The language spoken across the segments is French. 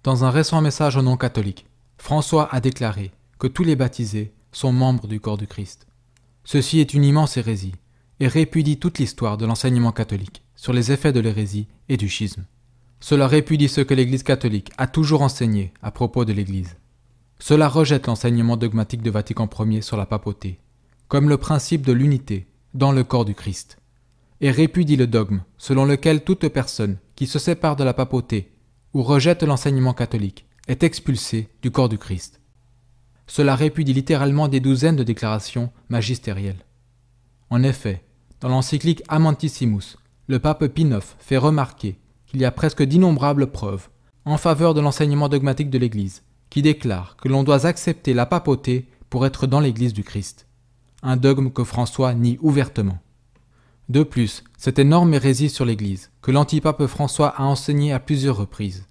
Dans un récent message aux non-catholiques, François a déclaré que tous les baptisés sont membres du corps du Christ. Ceci est une immense hérésie et répudie toute l'histoire de l'enseignement catholique sur les effets de l'hérésie et du schisme. Cela répudie ce que l'Église catholique a toujours enseigné à propos de l'Église. Cela rejette l'enseignement dogmatique de Vatican Ier sur la papauté, comme le principe de l'unité dans le corps du Christ, et répudie le dogme selon lequel toute personne qui se sépare de la papauté ou rejette l'enseignement catholique est expulsée du corps du Christ. Cela répudie littéralement des douzaines de déclarations magistérielles. En effet, dans l'encyclique Amantissimus, le pape Pie IX fait remarquer qu'il y a presque d'innombrables preuves en faveur de l'enseignement dogmatique de l'Église, qui déclare que l'on doit accepter la papauté pour être dans l'Église du Christ, un dogme que François nie ouvertement. De plus, cette énorme hérésie sur l'Église, que l'antipape François a enseignée à plusieurs reprises,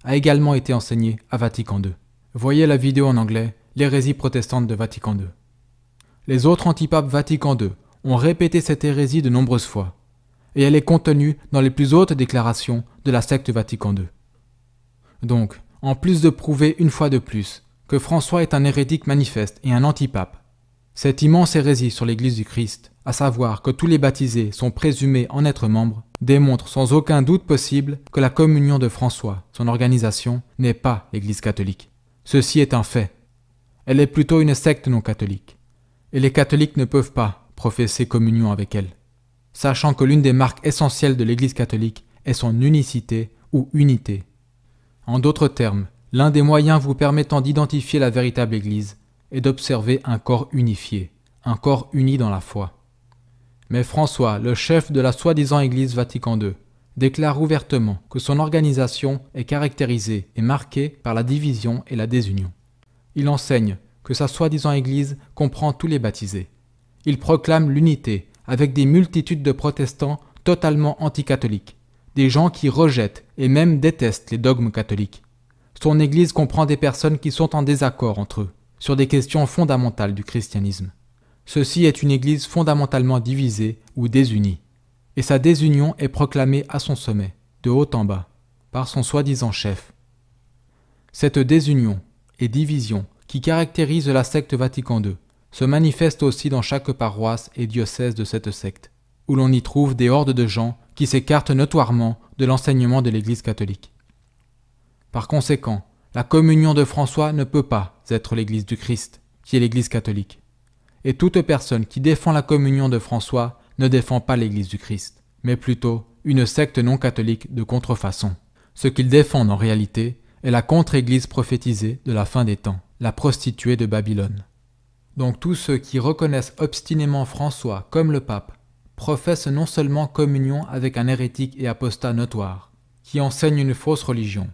a également été enseignée à Vatican II. Voyez la vidéo en anglais « L'hérésie protestante de Vatican II ». Les autres antipapes Vatican II ont répété cette hérésie de nombreuses fois, et elle est contenue dans les plus hautes déclarations de la secte Vatican II. Donc, en plus de prouver une fois de plus que François est un hérétique manifeste et un antipape, cette immense hérésie sur l'Église du Christ, à savoir que tous les baptisés sont présumés en être membres, démontre sans aucun doute possible que la communion de François, son organisation, n'est pas l'Église catholique. Ceci est un fait. Elle est plutôt une secte non catholique, et les catholiques ne peuvent pas professer communion avec elle, sachant que l'une des marques essentielles de l'Église catholique est son unicité ou unité. En d'autres termes, l'un des moyens vous permettant d'identifier la véritable Église est d'observer un corps unifié, un corps uni dans la foi. Mais François, le chef de la soi-disant Église Vatican II, déclare ouvertement que son organisation est caractérisée et marquée par la division et la désunion. Il enseigne que sa soi-disant Église comprend tous les baptisés. Il proclame l'unité avec des multitudes de protestants totalement anticatholiques, des gens qui rejettent et même détestent les dogmes catholiques. Son Église comprend des personnes qui sont en désaccord entre eux sur des questions fondamentales du christianisme. Ceci est une Église fondamentalement divisée ou désunie, et sa désunion est proclamée à son sommet, de haut en bas, par son soi-disant chef. Cette désunion et division qui caractérise la secte Vatican II se manifeste aussi dans chaque paroisse et diocèse de cette secte, où l'on y trouve des hordes de gens qui s'écartent notoirement de l'enseignement de l'Église catholique. Par conséquent, la communion de François ne peut pas être l'Église du Christ, qui est l'Église catholique. Et toute personne qui défend la communion de François ne défend pas l'Église du Christ, mais plutôt une secte non catholique de contrefaçon. Ce qu'ils défendent en réalité est la contre-Église prophétisée de la fin des temps, la prostituée de Babylone. Donc tous ceux qui reconnaissent obstinément François comme le pape professent non seulement communion avec un hérétique et apostat notoire, qui enseigne une fausse religion,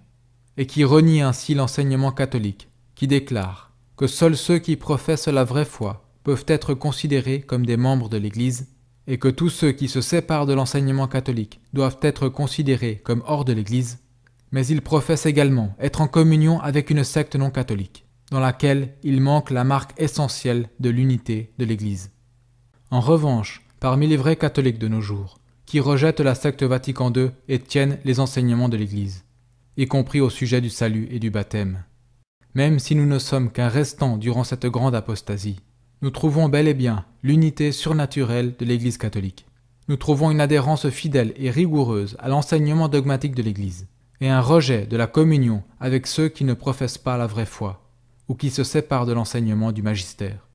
et qui renie ainsi l'enseignement catholique, qui déclare que seuls ceux qui professent la vraie foi peuvent être considérés comme des membres de l'Église, et que tous ceux qui se séparent de l'enseignement catholique doivent être considérés comme hors de l'Église, mais ils professent également être en communion avec une secte non catholique, dans laquelle il manque la marque essentielle de l'unité de l'Église. En revanche, parmi les vrais catholiques de nos jours, qui rejettent la secte Vatican II et tiennent les enseignements de l'Église, y compris au sujet du salut et du baptême. Même si nous ne sommes qu'un restant durant cette grande apostasie, nous trouvons bel et bien l'unité surnaturelle de l'Église catholique. Nous trouvons une adhérence fidèle et rigoureuse à l'enseignement dogmatique de l'Église, et un rejet de la communion avec ceux qui ne professent pas la vraie foi, ou qui se séparent de l'enseignement du magistère.